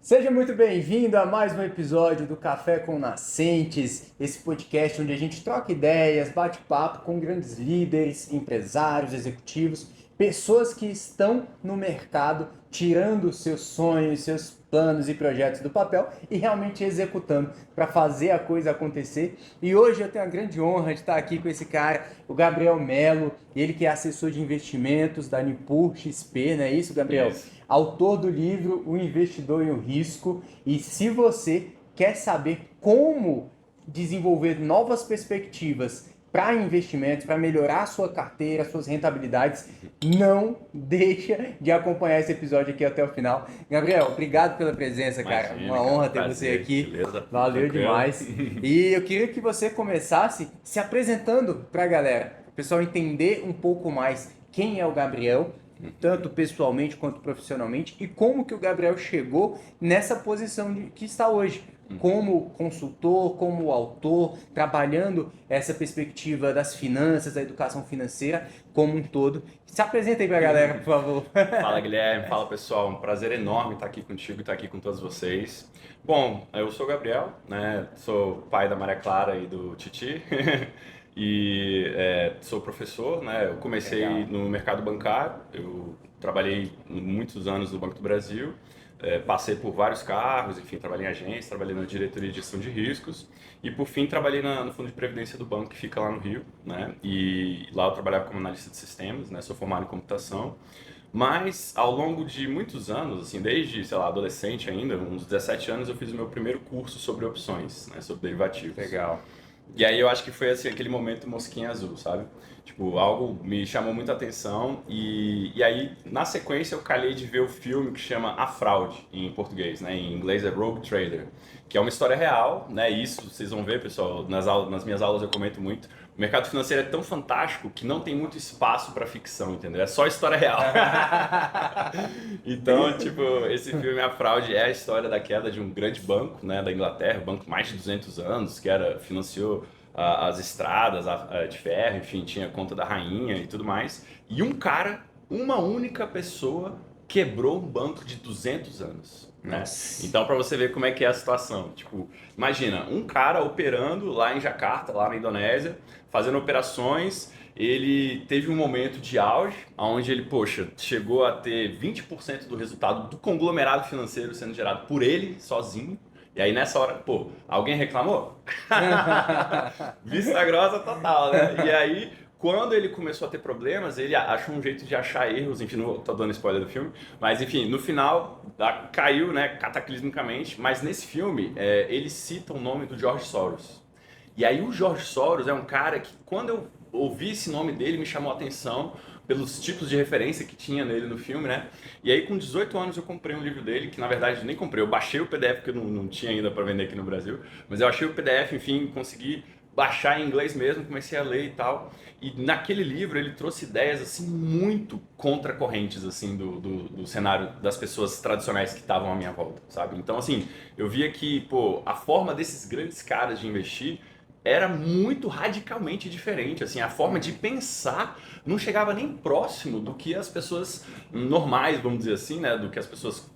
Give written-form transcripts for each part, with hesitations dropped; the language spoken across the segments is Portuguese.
Seja muito bem-vindo a mais um episódio do Café com Nascentes, esse podcast onde a gente troca ideias, bate papo com grandes líderes, empresários, executivos, pessoas que estão no mercado tirando seus sonhos, seus planos e projetos do papel e realmente executando para fazer a coisa acontecer. E hoje eu tenho a grande honra de estar aqui com esse cara, o Gabriel Melo, ele que é assessor de investimentos da Nipur XP, não é isso, Gabriel? Isso. Autor do livro O Investidor e o Risco. E se você quer saber como desenvolver novas perspectivas para investimentos, para melhorar a sua carteira, suas rentabilidades, não deixa de acompanhar esse episódio aqui até o final. Gabriel, obrigado pela presença, cara. Imagina, Uma cara, honra ter prazer, você aqui. beleza? Valeu Tranquilo? demais. E eu queria que você começasse se apresentando para a galera, para o pessoal entender um pouco mais quem é o Gabriel, tanto pessoalmente quanto profissionalmente, e como que o Gabriel chegou nessa posição que está hoje, como consultor, como autor, trabalhando essa perspectiva das finanças, da educação financeira como um todo. Se apresenta aí para a galera, por favor. Fala, Guilherme, fala pessoal, um prazer enorme estar aqui contigo e estar aqui com todos vocês. Bom, eu sou o Gabriel, né? Sou pai da Maria Clara e do Titi e sou professor, né? Eu comecei Legal. no mercado bancário, eu trabalhei muitos anos no Banco do Brasil. Passei por vários cargos, enfim, trabalhei em agência, trabalhei na diretoria de gestão de riscos e, por fim, trabalhei no fundo de previdência do banco, que fica lá no Rio, né? E lá eu trabalhava como analista de sistemas, né? Sou formado em computação, mas ao longo de muitos anos, assim, desde, sei lá, adolescente ainda, uns 17 anos, eu fiz o meu primeiro curso sobre opções, né? Sobre derivativos. Legal. E aí eu acho que foi assim, aquele momento mosquinha azul, sabe? Tipo, algo me chamou muita atenção e aí na sequência eu calhei de ver o filme que chama A Fraude, em português, né? Em inglês é Rogue Trader, que é uma história real, né? Isso vocês vão ver, pessoal, nas minhas aulas eu comento muito. O mercado financeiro é tão fantástico que não tem muito espaço para ficção, entendeu? É só história real. Então, tipo, esse filme A Fraude é a história da queda de um grande banco, né, da Inglaterra, um banco mais de 200 anos, que financiou as estradas de ferro, enfim, tinha conta da rainha e tudo mais. E um cara, uma única pessoa, quebrou um banco de 200 anos, né? Nossa. Então, para você ver como é que é a situação, tipo, imagina, um cara operando lá em Jacarta, lá na Indonésia, fazendo operações. Ele teve um momento de auge, onde ele, poxa, chegou a ter 20% do resultado do conglomerado financeiro sendo gerado por ele, sozinho. E aí nessa hora, pô, alguém reclamou? Vista grossa total, né? E aí, quando ele começou a ter problemas, ele achou um jeito de achar erros, enfim, não tô dando spoiler do filme, mas enfim, no final caiu, né, cataclismicamente, mas nesse filme ele cita o nome do George Soros. E aí o George Soros é um cara que, quando eu ouvi esse nome dele, me chamou a atenção pelos tipos de referência que tinha nele no filme, né? E aí com 18 anos eu comprei um livro dele, que na verdade nem comprei, eu baixei o PDF, porque eu não tinha ainda para vender aqui no Brasil, mas eu achei o PDF, enfim, consegui baixar em inglês mesmo, comecei a ler e tal. E naquele livro ele trouxe ideias assim muito contracorrentes assim do cenário das pessoas tradicionais que estavam à minha volta, sabe? Então assim, eu via que, pô, a forma desses grandes caras de investir era muito radicalmente diferente, assim, a forma de pensar não chegava nem próximo do que as pessoas normais, vamos dizer assim, né, do que as pessoas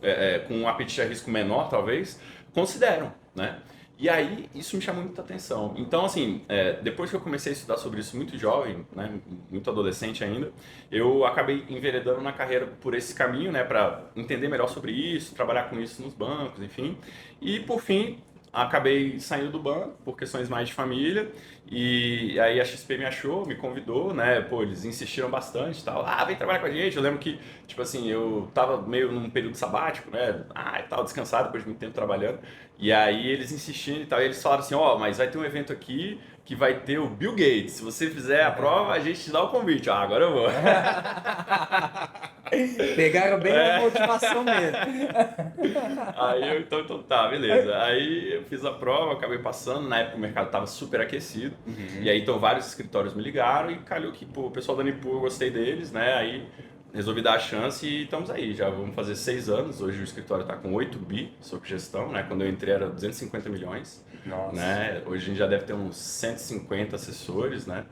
com um apetite a risco menor, talvez, consideram, né? E aí, isso me chamou muita atenção. Então, assim, depois que eu comecei a estudar sobre isso muito jovem, né, muito adolescente ainda, eu acabei enveredando na carreira por esse caminho, né, para entender melhor sobre isso, trabalhar com isso nos bancos, enfim. E, por fim, acabei saindo do banco por questões mais de família e aí a XP me achou, me convidou, né? Pô, eles insistiram bastante e tal. Ah, vem trabalhar com a gente. Eu lembro que, tipo assim, eu tava meio num período sabático, né? Ah, e tal, descansado depois de muito tempo trabalhando. E aí eles insistindo e tal, e eles falaram assim, ó, mas vai ter um evento aqui que vai ter o Bill Gates. Se você fizer a prova, a gente te dá o convite. Ah, agora eu vou. Pegaram bem na É. motivação mesmo. Aí eu, então tá, beleza. Aí eu fiz a prova, acabei passando. Na época o mercado tava super aquecido. E aí então vários escritórios me ligaram e calhou que, pô, o pessoal da Nipur, eu gostei deles, né? Aí resolvi dar a chance e estamos aí. Já vamos fazer 6 anos. Hoje o escritório está com 8 bi sob gestão, né? Quando eu entrei era 250 milhões, Nossa. né? Hoje a gente já deve ter uns 150 assessores, né?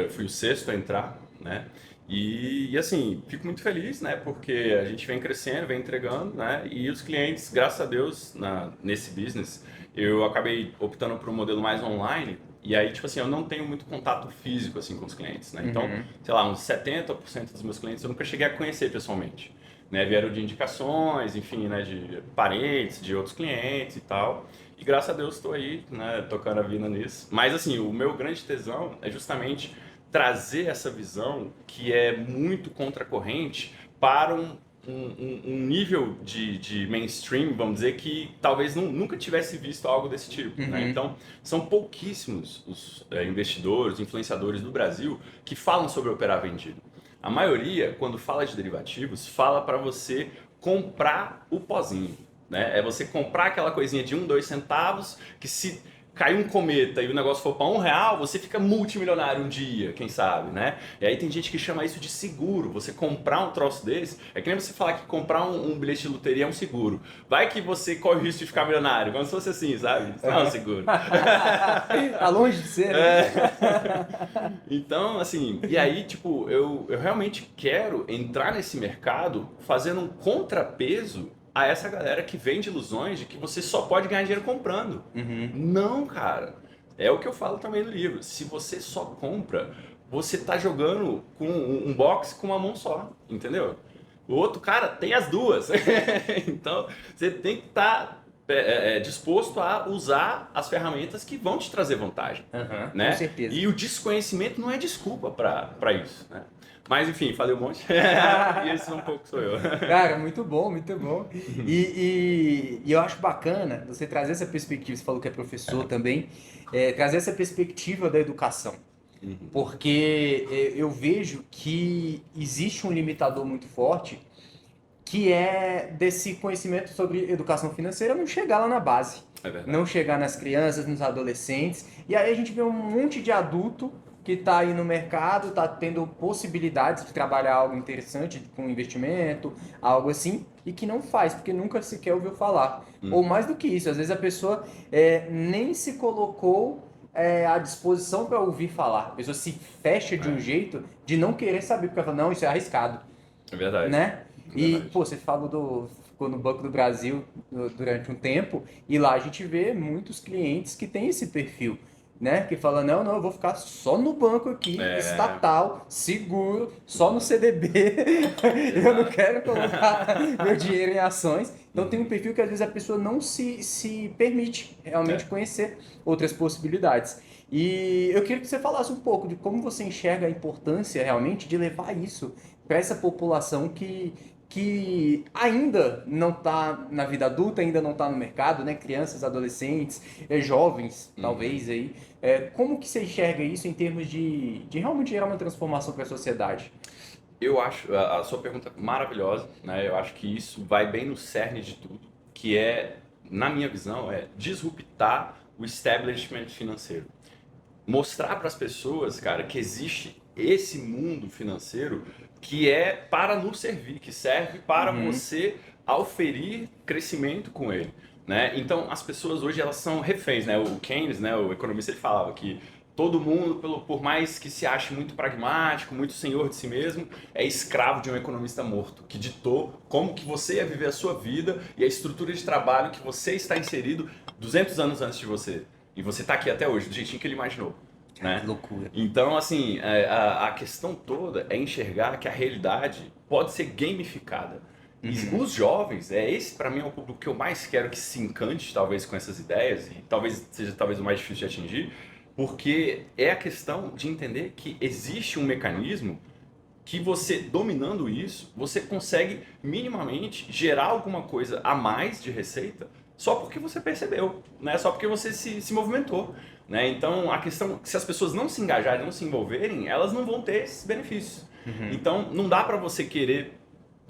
Fui o sexto a entrar, né? E assim, fico muito feliz, né? Porque a gente vem crescendo, vem entregando, né? E os clientes, graças a Deus, nesse business, eu acabei optando por um modelo mais online. E aí, tipo assim, eu não tenho muito contato físico, assim, com os clientes, né? Então, Uhum. sei lá, uns 70% dos meus clientes eu nunca cheguei a conhecer pessoalmente, né? Vieram de indicações, enfim, né? De parentes, de outros clientes e tal. E graças a Deus estou aí, né? Tocando a vida nisso. Mas, assim, o meu grande tesão é justamente trazer essa visão que é muito contracorrente para um nível de mainstream, vamos dizer, que talvez nunca tivesse visto algo desse tipo, né? Uhum. Então, são pouquíssimos os investidores, influenciadores do Brasil que falam sobre operar vendido. A maioria, quando fala de derivativos, fala para você comprar o pozinho, né? É você comprar aquela coisinha de 1, 2 centavos que se cair um cometa e o negócio for para R$ 1, você fica multimilionário um dia, quem sabe, né? E aí tem gente que chama isso de seguro. Você comprar um troço desse, é que nem você falar que comprar um bilhete de loteria é um seguro. Vai que você corre o risco de ficar milionário, como se fosse assim, sabe? Isso não é um seguro. Tá longe de ser, né? Então, assim, e aí, tipo, eu realmente quero entrar nesse mercado fazendo um contrapeso a essa galera que vende ilusões de que você só pode ganhar dinheiro comprando. Uhum. Não, cara. É o que eu falo também no livro. Se você só compra, você tá jogando com um boxe com uma mão só, entendeu? O outro cara tem as duas. Então, você tem que estar disposto a usar as ferramentas que vão te trazer vantagem, Uhum. Com né? certeza. E o desconhecimento não é desculpa para isso, né? Mas enfim, falei um monte. E esse um pouco sou eu. Cara, muito bom, muito bom. E eu acho bacana você trazer essa perspectiva, você falou que é professor também, trazer essa perspectiva da educação. Uhum. Porque eu vejo que existe um limitador muito forte, que é desse conhecimento sobre educação financeira não chegar lá na base, É não verdade. chegar nas crianças, nos adolescentes. E aí a gente vê um monte de adulto que está aí no mercado, está tendo possibilidades de trabalhar algo interessante com investimento, algo assim, e que não faz, porque nunca sequer ouviu falar. Ou Uhum. mais do que isso, às vezes a pessoa nem se colocou à disposição para ouvir falar. A pessoa se fecha de um É, jeito de não querer saber, porque ela fala, não, isso é arriscado, é verdade. né? É E, verdade. pô, você falou ficou no Banco do Brasil durante um tempo, e lá a gente vê muitos clientes que têm esse perfil, né? Que fala, não, não, eu vou ficar só no banco aqui, É, estatal, seguro, só no CDB, eu não exato. quero colocar meu dinheiro em ações. Então tem um Uhum. perfil que às vezes a pessoa não se permite realmente É. conhecer outras possibilidades. E eu queria que você falasse um pouco de como você enxerga a importância realmente de levar isso para essa população que ainda não está na vida adulta, ainda não está no mercado, né? Crianças, adolescentes, jovens, talvez Uhum. aí. Como que você enxerga isso em termos de realmente gerar uma transformação para a sociedade? Eu acho a sua pergunta maravilhosa, né? Eu acho que isso vai bem no cerne de tudo, que é, na minha visão, é disruptar o establishment financeiro. Mostrar para as pessoas, cara, que existe esse mundo financeiro que é para nos servir, que serve para Uhum. você auferir crescimento com ele, né? Então, as pessoas hoje elas são reféns, né? O Keynes, né, o economista, ele falava que todo mundo, por mais que se ache muito pragmático, muito senhor de si mesmo, é escravo de um economista morto, que ditou como que você ia viver a sua vida e a estrutura de trabalho que você está inserido 200 anos antes de você. E você está aqui até hoje, do jeitinho que ele imaginou, Cara, que né? loucura. Então, assim, a questão toda é enxergar que a realidade pode ser gamificada. E Uhum. os jovens, esse para mim é o público que eu mais quero que se encante, talvez, com essas ideias, e talvez seja talvez o mais difícil de atingir, porque é a questão de entender que existe um mecanismo que você, dominando isso, você consegue minimamente gerar alguma coisa a mais de receita só porque você percebeu, né? Só porque você se movimentou, né? Então, a questão, se as pessoas não se engajarem, não se envolverem, elas não vão ter esses benefícios. Uhum. Então, não dá para você querer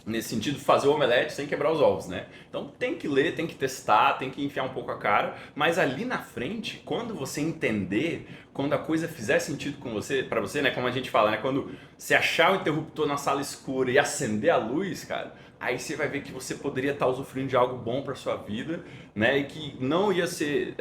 nesse sentido, fazer o omelete sem quebrar os ovos, né? Então tem que ler, tem que testar, tem que enfiar um pouco a cara, mas ali na frente, quando você entender, quando a coisa fizer sentido com você, para você, né, como a gente fala, né, quando você achar o interruptor na sala escura e acender a luz, cara, aí você vai ver que você poderia estar usufruindo de algo bom para sua vida, né? E que não ia ser,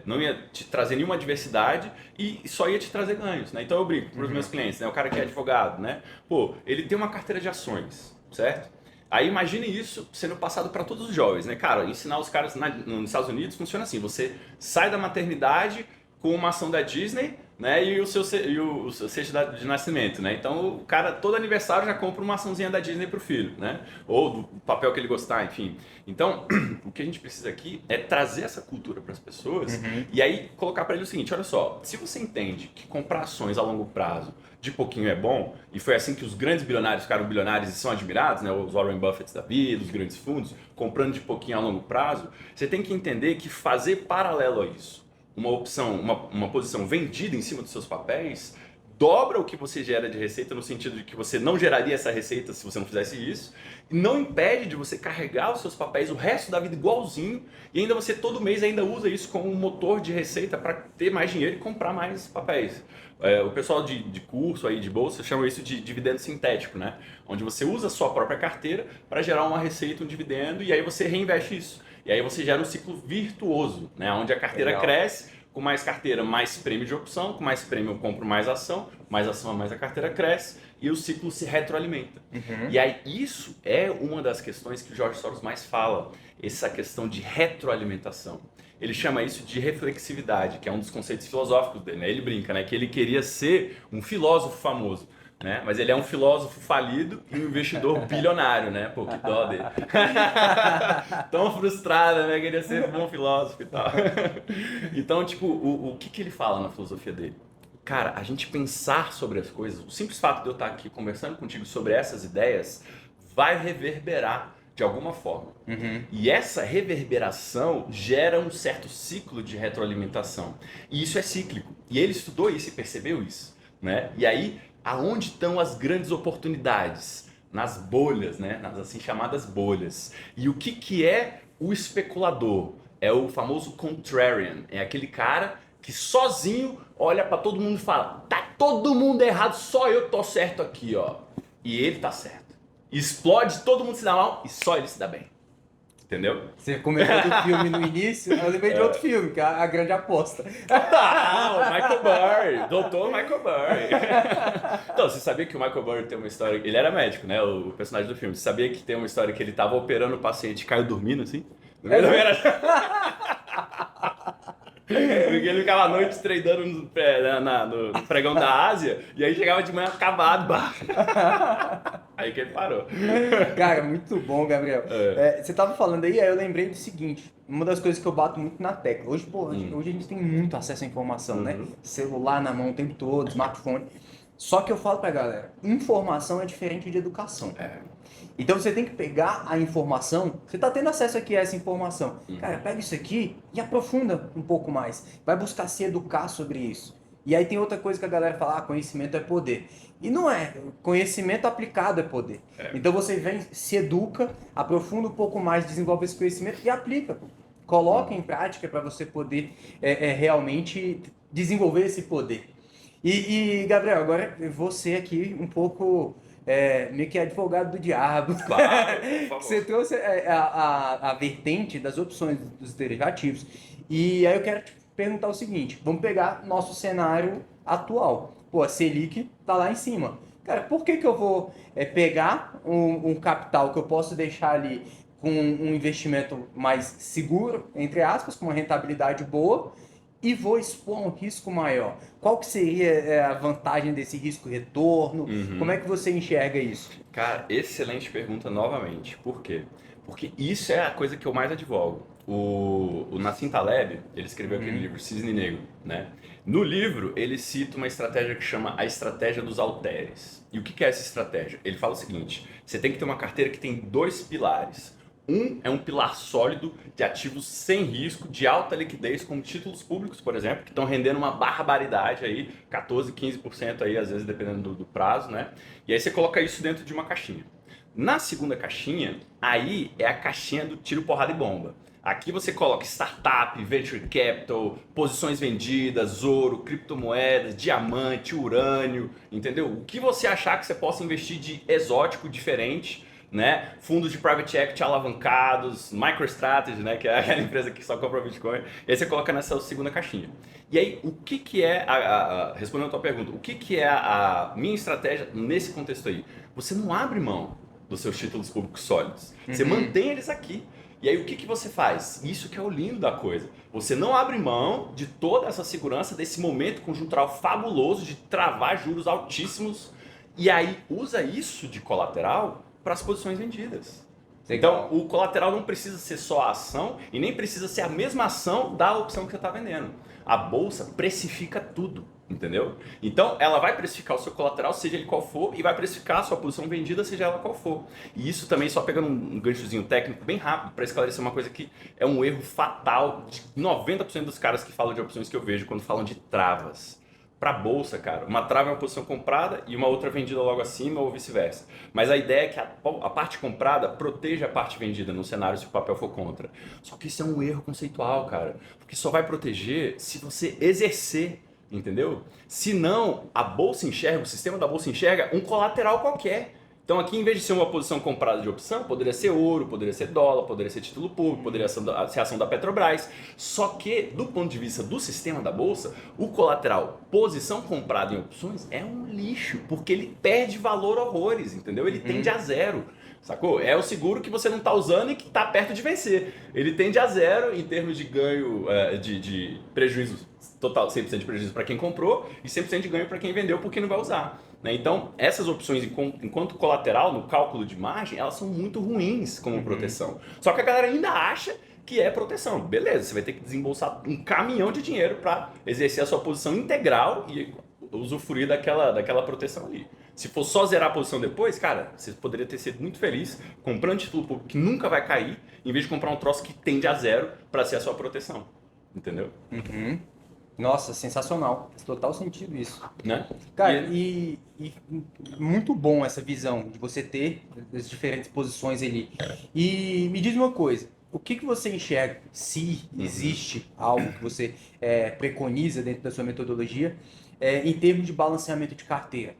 não ia te trazer nenhuma adversidade e só ia te trazer ganhos, né? Então eu brinco para os meus clientes, né? O cara que é advogado, né? Pô, ele tem uma carteira de ações, certo? Aí imagine isso sendo passado para todos os jovens, né? Cara, ensinar os caras nos Estados Unidos funciona assim, você sai da maternidade com uma ação da Disney, né, e o seu certidão de nascimento, né? Então o cara todo aniversário já compra uma açãozinha da Disney pro filho, né? Ou do papel que ele gostar, enfim. Então o que a gente precisa aqui é trazer essa cultura para as pessoas e aí colocar para ele o seguinte: olha só, se você entende que comprar ações a longo prazo de pouquinho é bom, e foi assim que os grandes bilionários ficaram bilionários e são admirados, né? Os Warren Buffett da vida, os grandes fundos, comprando de pouquinho a longo prazo, você tem que entender que fazer paralelo a isso uma opção, uma posição vendida em cima dos seus papéis, dobra o que você gera de receita, no sentido de que você não geraria essa receita se você não fizesse isso, e não impede de você carregar os seus papéis o resto da vida igualzinho, e ainda você todo mês ainda usa isso como um motor de receita para ter mais dinheiro e comprar mais papéis. O pessoal de curso aí de bolsa chama isso de dividendo sintético, né? Onde você usa a sua própria carteira para gerar uma receita, um dividendo, e aí você reinveste isso. E aí você gera um ciclo virtuoso, né? Onde a carteira cresce, com mais carteira, mais prêmio de opção, com mais prêmio eu compro mais ação a mais a carteira cresce e o ciclo se retroalimenta. E aí isso é uma das questões que o George Soros mais fala, essa questão de retroalimentação. Ele chama isso de reflexividade, que é um dos conceitos filosóficos dele, né? Ele brinca, né, que ele queria ser um filósofo famoso, né? Mas ele é um filósofo falido e um investidor bilionário, né? Pô, que dó dele. Tão frustrado, né? Queria ser um bom filósofo e tal. Então, tipo, o que ele fala na filosofia dele? Cara, a gente pensar sobre as coisas, o simples fato de eu estar aqui conversando contigo sobre essas ideias vai reverberar de alguma forma. E essa reverberação gera um certo ciclo de retroalimentação. E isso é cíclico. E ele estudou isso e percebeu isso, né? E aí, aonde estão as grandes oportunidades? Nas bolhas, né? Nas assim chamadas bolhas. E o que é o especulador? É o famoso contrarian. É aquele cara que sozinho olha para todo mundo e fala: tá todo mundo errado, só eu tô certo aqui, ó. E ele tá certo. Explode, todo mundo se dá mal e só ele se dá bem. Entendeu? Você comentou do filme no início, eu lembrei de outro filme, que é A Grande Aposta. Michael Burry, doutor Michael Burry. Então, você sabia que o Michael Burry tem uma história... Ele era médico, né, o personagem do filme. Você sabia que tem uma história que ele tava operando o paciente e caiu dormindo, assim? No meio Porque ele ficava à noite treinando no pregão da Ásia, e aí chegava de manhã acabado. Aí que ele parou. Cara, muito bom, Gabriel. Você tava falando aí eu lembrei do seguinte, uma das coisas que eu bato muito na tecla. Hoje, hoje a gente tem muito acesso à informação, né? Celular na mão o tempo todo, smartphone. Só que eu falo pra galera, informação é diferente de educação. Então você tem que pegar a informação, você está tendo acesso aqui a essa informação. Cara, pega isso aqui e aprofunda um pouco mais. Vai buscar se educar sobre isso. E aí tem outra coisa que a galera fala, conhecimento é poder. E não é, conhecimento aplicado é poder. Então você vem, se educa, aprofunda um pouco mais, desenvolve esse conhecimento e aplica. Coloca em prática para você poder realmente desenvolver esse poder. E Gabriel, agora você aqui um pouco... meio que advogado do diabo. Claro, por favor. Você trouxe a vertente das opções dos derivativos. E aí eu quero te perguntar o seguinte, vamos pegar nosso cenário atual. Pô, a Selic tá lá em cima. Cara, por que eu vou pegar um capital que eu posso deixar ali com um investimento mais seguro, entre aspas, com uma rentabilidade boa, e vou expor um risco maior? Qual que seria a vantagem desse risco-retorno? Como é que você enxerga isso? Cara, excelente pergunta novamente. Por quê? Porque isso é a coisa que eu mais advogo. O Nassim Taleb, ele escreveu aquele livro Cisne Negro, né? No livro, ele cita uma estratégia que chama a estratégia dos halteres. E o que é essa estratégia? Ele fala o seguinte, você tem que ter uma carteira que tem dois pilares. Um é um pilar sólido de ativos sem risco, de alta liquidez, como títulos públicos, por exemplo, que estão rendendo uma barbaridade aí, 14, 15% aí, às vezes dependendo do prazo, né? E aí você coloca isso dentro de uma caixinha. Na segunda caixinha, aí é a caixinha do tiro, porrada e bomba. Aqui você coloca startup, venture capital, posições vendidas, ouro, criptomoedas, diamante, urânio, entendeu? O que você achar que você possa investir de exótico, diferente, né? Fundos de private equity alavancados, MicroStrategy, né? Que é aquela empresa que só compra Bitcoin. E aí você coloca nessa segunda caixinha. E aí, o que é, respondendo a tua pergunta, o que é a minha estratégia nesse contexto aí? Você não abre mão dos seus títulos públicos sólidos. Você mantém eles aqui. E aí o que você faz? Isso que é o lindo da coisa. Você não abre mão de toda essa segurança, desse momento conjuntural fabuloso de travar juros altíssimos e aí usa isso de colateral para as posições vendidas. Então o colateral não precisa ser só a ação e nem precisa ser a mesma ação da opção que você está vendendo. A bolsa precifica tudo. Entendeu? Então, ela vai precificar o seu colateral, seja ele qual for, e vai precificar a sua posição vendida, seja ela qual for. E isso também, só pegando um ganchozinho técnico bem rápido, para esclarecer uma coisa que é um erro fatal de 90% dos caras que falam de opções que eu vejo quando falam de travas. Para bolsa, cara, uma trava é uma posição comprada e uma outra vendida logo acima ou vice-versa. Mas a ideia é que a parte comprada proteja a parte vendida no cenário se o papel for contra. Só que isso é um erro conceitual, cara, porque só vai proteger se você exercer. Entendeu? Se não, a bolsa enxerga, o sistema da bolsa enxerga um colateral qualquer. Então aqui, em vez de ser uma posição comprada de opção, poderia ser ouro, poderia ser dólar, poderia ser título público, poderia ser ação da Petrobras. Só que, do ponto de vista do sistema da bolsa, o colateral posição comprada em opções é um lixo, porque ele perde valor horrores, entendeu? Ele tende a zero. Sacou? É o seguro que você não está usando e que está perto de vencer. Ele tende a zero em termos de ganho, de prejuízo total, 100% de prejuízo para quem comprou e 100% de ganho para quem vendeu porque não vai usar. Né? Então, essas opções, enquanto colateral, no cálculo de margem, elas são muito ruins como proteção. Só que a galera ainda acha que é proteção. Beleza, você vai ter que desembolsar um caminhão de dinheiro para exercer a sua posição integral e usufruir daquela proteção ali. Se for só zerar a posição depois, cara, você poderia ter sido muito feliz comprando título público que nunca vai cair, em vez de comprar um troço que tende a zero para ser a sua proteção. Entendeu? Nossa, sensacional. Faz total sentido isso. Né? Cara, e muito bom essa visão de você ter as diferentes posições ali. E me diz uma coisa, o que você enxerga, se existe algo que você preconiza dentro da sua metodologia, em termos de balanceamento de carteira?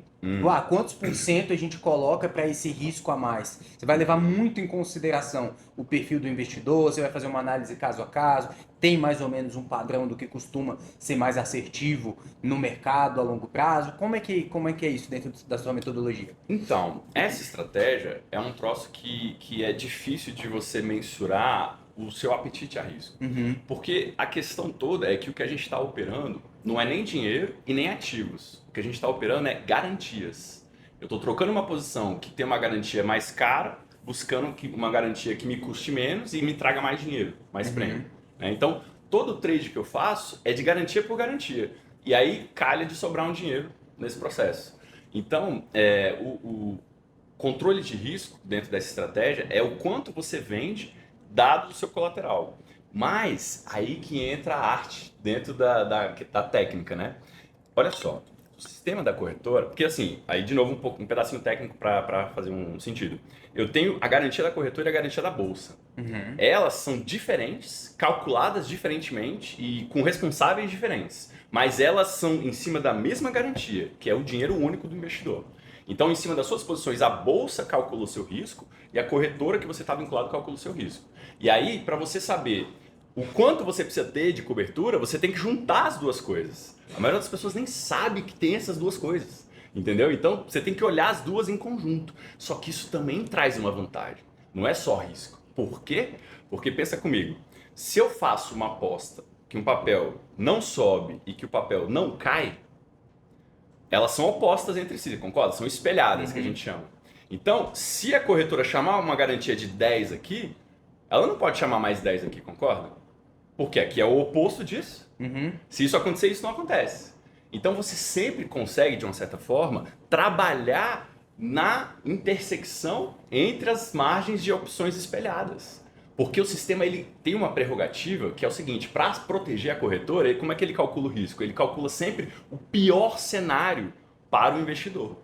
Quantos por cento a gente coloca para esse risco a mais? Você vai levar muito em consideração o perfil do investidor, você vai fazer uma análise caso a caso, tem mais ou menos um padrão do que costuma ser mais assertivo no mercado a longo prazo? Como é que é isso dentro da sua metodologia? Então, essa estratégia é um troço que é difícil de você mensurar o seu apetite a risco. Porque a questão toda é que o que a gente está operando não é nem dinheiro e nem ativos. O que a gente está operando é garantias. Eu estou trocando uma posição que tem uma garantia mais cara, buscando uma garantia que me custe menos e me traga mais dinheiro, mais prêmio. Então, todo trade que eu faço é de garantia por garantia. E aí calha de sobrar um dinheiro nesse processo. Então, o controle de risco dentro dessa estratégia é o quanto você vende dado o seu colateral. Mas aí que entra a arte dentro da técnica, né? Olha só, o sistema da corretora, porque assim, aí de novo um pedacinho técnico para fazer um sentido. Eu tenho a garantia da corretora e a garantia da bolsa. Elas são diferentes, calculadas diferentemente e com responsáveis diferentes. Mas elas são em cima da mesma garantia, que é o dinheiro único do investidor. Então, em cima das suas posições, a bolsa calcula o seu risco e a corretora que você está vinculado calcula o seu risco. E aí, para você saber o quanto você precisa ter de cobertura, você tem que juntar as duas coisas. A maioria das pessoas nem sabe que tem essas duas coisas, entendeu? Então, você tem que olhar as duas em conjunto. Só que isso também traz uma vantagem, não é só risco. Por quê? Porque pensa comigo, se eu faço uma aposta que um papel não sobe e que o papel não cai, elas são opostas entre si, concorda? São espelhadas, que a gente chama. Então, se a corretora chamar uma garantia de 10 aqui, ela não pode chamar mais 10 aqui, concorda? Porque aqui é o oposto disso. Se isso acontecer, isso não acontece. Então, você sempre consegue, de uma certa forma, trabalhar na intersecção entre as margens de opções espelhadas. Porque o sistema ele tem uma prerrogativa que é o seguinte, para proteger a corretora, como é que ele calcula o risco? Ele calcula sempre o pior cenário para o investidor.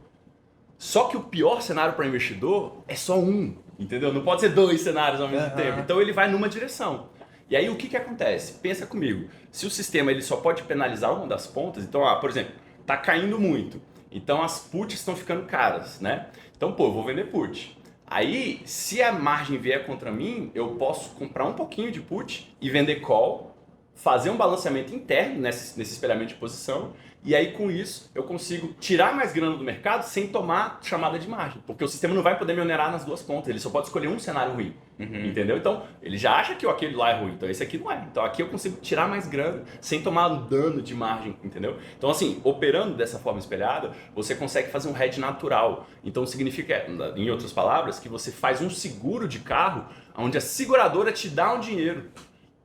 Só que o pior cenário para o investidor é só um, entendeu? Não pode ser dois cenários ao mesmo tempo. Então ele vai numa direção. E aí o que acontece? Pensa comigo, se o sistema ele só pode penalizar uma das pontas, então, por exemplo, está caindo muito, então as puts estão ficando caras, né? Então, eu vou vender put. Aí, se a margem vier contra mim, eu posso comprar um pouquinho de put e vender call, fazer um balanceamento interno nesse espelhamento de posição, e aí com isso eu consigo tirar mais grana do mercado sem tomar chamada de margem, porque o sistema não vai poder me onerar nas duas pontas, ele só pode escolher um cenário ruim, entendeu? Então ele já acha que aquele lá é ruim, então esse aqui não é. Então aqui eu consigo tirar mais grana sem tomar dano de margem, entendeu? Então assim, operando dessa forma espelhada, você consegue fazer um hedge natural. Então significa, em outras palavras, que você faz um seguro de carro onde a seguradora te dá um dinheiro.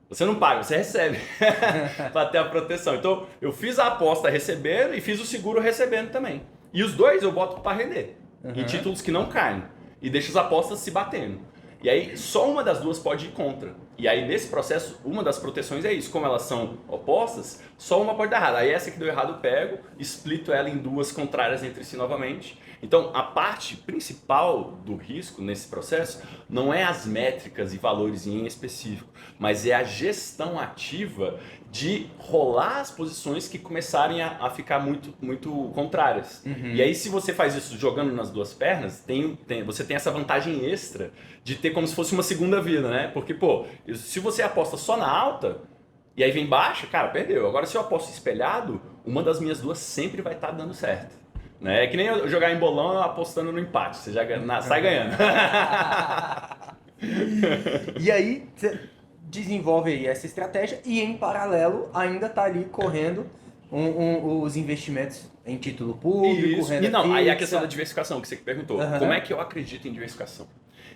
Você não paga, você recebe para ter a proteção. Então, eu fiz a aposta recebendo e fiz o seguro recebendo também. E os dois eu boto para render, em títulos que não caem. E deixo as apostas se batendo. E aí, só uma das duas pode ir contra. E aí, nesse processo, uma das proteções é isso. Como elas são opostas, só uma pode dar errado. Aí, essa que deu errado eu pego, splito ela em duas contrárias entre si novamente. Então, a parte principal do risco nesse processo não é as métricas e valores em específico, mas é a gestão ativa de rolar as posições que começarem a ficar muito contrárias. E aí, se você faz isso jogando nas duas pernas, você tem essa vantagem extra de ter como se fosse uma segunda vida, né? Porque, pô, se você aposta só na alta e aí vem baixa, cara, perdeu. Agora, se eu aposto espelhado, uma das minhas duas sempre vai estar dando certo. É que nem eu jogar em bolão apostando no empate, você já sai ganhando. E aí, você desenvolve aí essa estratégia e em paralelo ainda tá ali correndo os investimentos em título público, Isso. renda E não, fixa. aí a questão da diversificação que você perguntou. Como é que eu acredito em diversificação?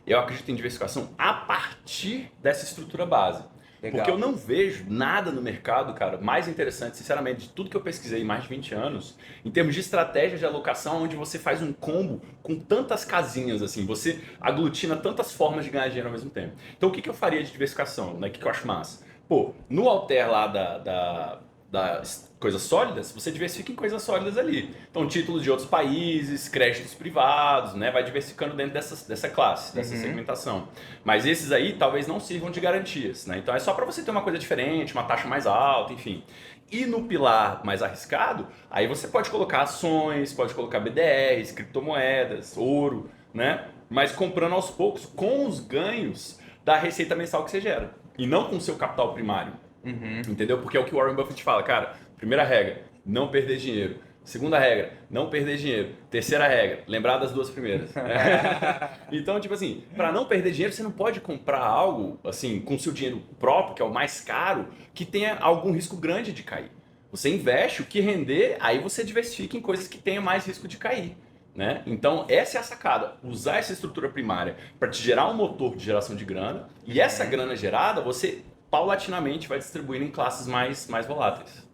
Eu acredito em diversificação a partir dessa estrutura base. Legal. Porque eu não vejo nada no mercado, cara, mais interessante, sinceramente, de tudo que eu pesquisei em mais de 20 anos, em termos de estratégia de alocação, onde você faz um combo com tantas casinhas, assim, você aglutina tantas formas de ganhar dinheiro ao mesmo tempo. Então, o que eu faria de diversificação, né? O que eu acho massa? Pô, no alter lá das coisas sólidas, você diversifica em coisas sólidas ali. Então, títulos de outros países, créditos privados, né? Vai diversificando dentro dessa classe, dessa segmentação. Mas esses aí talvez não sirvam de garantias, né? Então, é só para você ter uma coisa diferente, uma taxa mais alta, enfim. E no pilar mais arriscado, aí você pode colocar ações, pode colocar BDRs, criptomoedas, ouro, né? Mas comprando aos poucos com os ganhos da receita mensal que você gera. E não com o seu capital primário. Entendeu? Porque é o que o Warren Buffett fala, cara. Primeira regra, não perder dinheiro. Segunda regra, não perder dinheiro. Terceira regra, lembrar das duas primeiras. Então, tipo assim, para não perder dinheiro, você não pode comprar algo assim com seu dinheiro próprio, que é o mais caro, que tenha algum risco grande de cair. Você investe, o que render, aí você diversifica em coisas que tenham mais risco de cair. Né? Então, essa é a sacada. Usar essa estrutura primária para te gerar um motor de geração de grana. E essa grana gerada, você paulatinamente vai distribuindo em classes mais voláteis.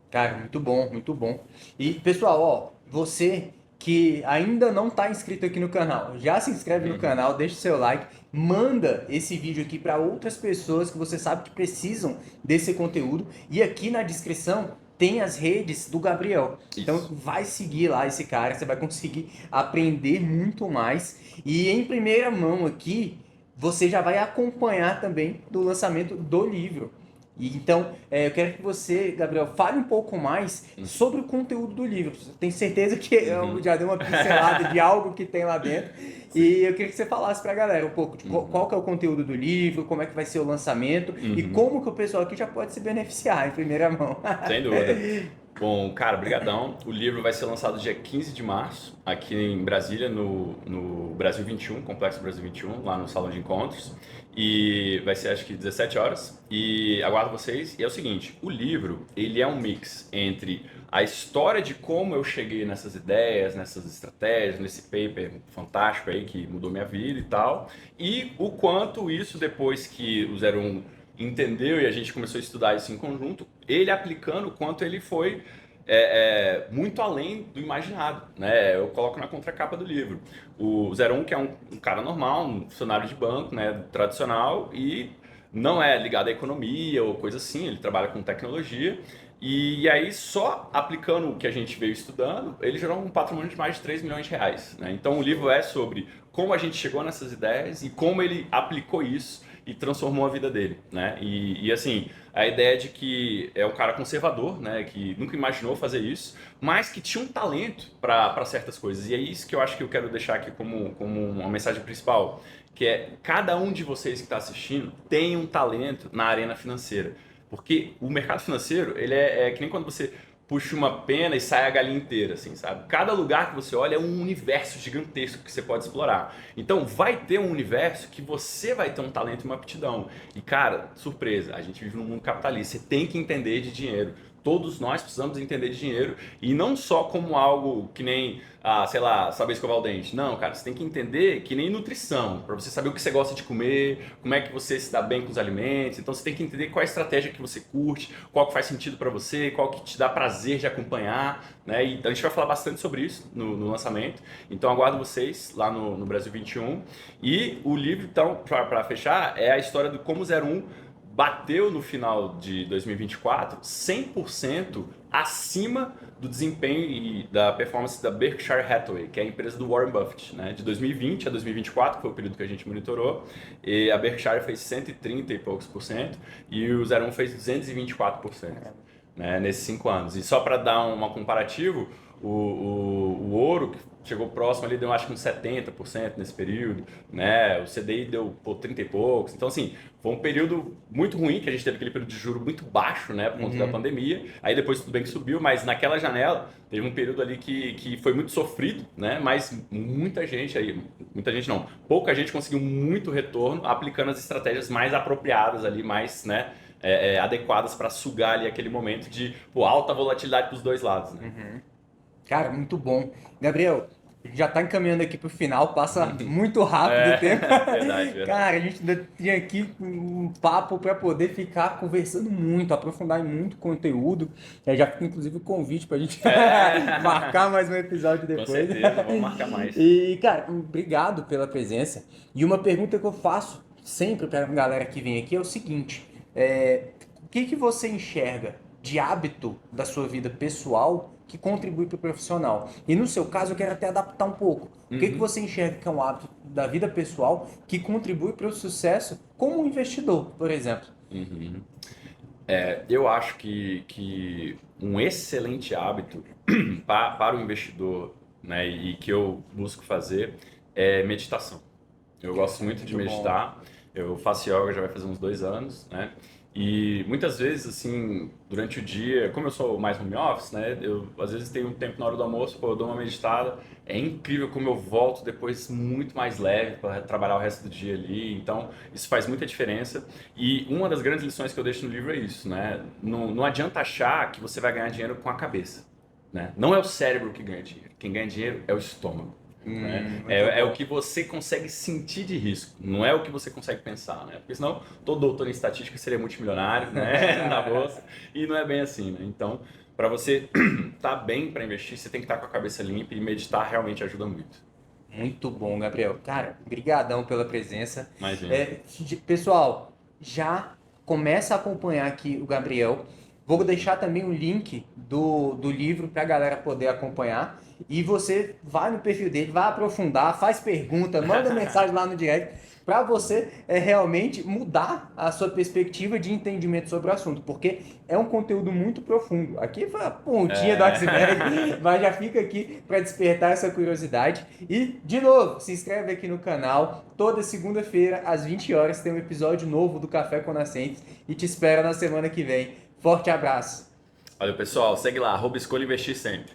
Cara, muito bom, muito bom. E pessoal, ó, você que ainda não está inscrito aqui no canal, já se inscreve no canal, deixa o seu like, manda esse vídeo aqui para outras pessoas que você sabe que precisam desse conteúdo. E aqui na descrição tem as redes do Gabriel. Então vai seguir lá esse cara, você vai conseguir aprender muito mais. E em primeira mão aqui, você já vai acompanhar também do lançamento do livro. E então, eu quero que você, Gabriel, fale um pouco mais sobre o conteúdo do livro. Tenho certeza que eu já dei uma pincelada de algo que tem lá dentro. E eu queria que você falasse pra galera um pouco de qual que é o conteúdo do livro, como é que vai ser o lançamento e como que o pessoal aqui já pode se beneficiar em primeira mão. Sem dúvida. Bom, cara, brigadão. O livro vai ser lançado dia 15 de março, aqui em Brasília, no Brasil 21, Complexo Brasil 21, lá no Salão de Encontros. E vai ser, acho que, 17 horas. E aguardo vocês. E é o seguinte, o livro, ele é um mix entre a história de como eu cheguei nessas ideias, nessas estratégias, nesse paper fantástico aí que mudou minha vida e tal. E o quanto isso, depois que o 01 entendeu e a gente começou a estudar isso em conjunto, ele aplicando o quanto ele foi muito além do imaginado, né? Eu coloco na contracapa do livro. O 01, que é um cara normal, um funcionário de banco, né, tradicional, e não é ligado à economia ou coisa assim, ele trabalha com tecnologia, e aí só aplicando o que a gente veio estudando, ele gerou um patrimônio de mais de 3 milhões de reais, né? Então o livro é sobre como a gente chegou nessas ideias e como ele aplicou isso e transformou a vida dele, né? E assim, a ideia de que é um cara conservador, né? Que nunca imaginou fazer isso, mas que tinha um talento para certas coisas. E é isso que eu acho que eu quero deixar aqui como uma mensagem principal, que é cada um de vocês que está assistindo tem um talento na arena financeira. Porque o mercado financeiro, ele é que nem quando você puxa uma pena e sai a galinha inteira, assim, sabe? Cada lugar que você olha é um universo gigantesco que você pode explorar. Então, vai ter um universo que você vai ter um talento e uma aptidão. E, cara, surpresa, a gente vive num mundo capitalista, você tem que entender de dinheiro. Todos nós precisamos entender de dinheiro e não só como algo que nem, sei lá, saber escovar o dente. Não, cara, você tem que entender que nem nutrição, para você saber o que você gosta de comer, como é que você se dá bem com os alimentos. Então você tem que entender qual é a estratégia que você curte, qual que faz sentido para você, qual que te dá prazer de acompanhar, né? E a gente vai falar bastante sobre isso no lançamento. Então aguardo vocês lá no Brasil 21. E o livro, então, para fechar, é a história do como 01 bateu no final de 2024 100% acima do desempenho e da performance da Berkshire Hathaway, que é a empresa do Warren Buffett, né? De 2020 a 2024, que foi o período que a gente monitorou, e a Berkshire fez 130 e poucos por cento e o 01 fez 224%, né? Nesses 5 anos. E só para dar um comparativo, o ouro, que chegou próximo ali, deu acho que uns 70% nesse período, né? O CDI deu 30 e poucos. Então, assim, foi um período muito ruim, que a gente teve aquele período de juro muito baixo, né? Por conta da pandemia. Aí depois tudo bem que subiu, mas naquela janela teve um período ali que foi muito sofrido, né? Mas muita gente aí, muita gente não, pouca gente conseguiu muito retorno aplicando as estratégias mais apropriadas ali, mais, né? Adequadas para sugar ali aquele momento de alta volatilidade para os dois lados, né? Cara, muito bom. Gabriel, a gente já tá encaminhando aqui pro final, passa muito rápido o tempo. Verdade. Cara, a gente ainda tinha aqui um papo para poder ficar conversando muito, aprofundar em muito conteúdo. Já fica inclusive o convite pra gente marcar mais um episódio depois. Com certeza, vamos marcar mais. E, cara, obrigado pela presença. E uma pergunta que eu faço sempre pra galera que vem aqui é o seguinte: o que você enxerga de hábito da sua vida pessoal que contribui para o profissional? E no seu caso, eu quero até adaptar um pouco. O que você enxerga que é um hábito da vida pessoal que contribui para o sucesso como um investidor, por exemplo? Eu acho que um excelente hábito para o investidor, né, e que eu busco fazer é meditação. Eu gosto muito de meditar. Eu faço yoga já vai fazer uns 2 anos, né? E muitas vezes, assim, durante o dia, como eu sou mais home office, né? Eu às vezes tenho um tempo na hora do almoço, eu dou uma meditada. É incrível como eu volto depois muito mais leve para trabalhar o resto do dia ali. Então, isso faz muita diferença. E uma das grandes lições que eu deixo no livro é isso, né? Não adianta achar que você vai ganhar dinheiro com a cabeça, né? Não é o cérebro que ganha dinheiro. Quem ganha dinheiro é o estômago. Né? É o que você consegue sentir de risco, não é o que você consegue pensar, né? Porque senão todo doutor em estatística seria multimilionário, né? Na bolsa, e não é bem assim, né? Então, para você estar bem para investir, você tem que estar com a cabeça limpa, e meditar realmente ajuda muito. Muito bom, Gabriel. Cara, brigadão pela presença. Imagina. Pessoal, já começa a acompanhar aqui o Gabriel. Vou deixar também o link do livro para a galera poder acompanhar. E você vai no perfil dele, vai aprofundar, faz pergunta, manda mensagem lá no direct para você realmente mudar a sua perspectiva de entendimento sobre o assunto, porque é um conteúdo muito profundo. Aqui foi a pontinha do iceberg, mas já fica aqui para despertar essa curiosidade. E, de novo, se inscreve aqui no canal. Toda segunda-feira, às 20 horas, tem um episódio novo do Café com Nascentes e te espero na semana que vem. Forte abraço! Valeu, pessoal. Segue lá, @escolha investir sempre.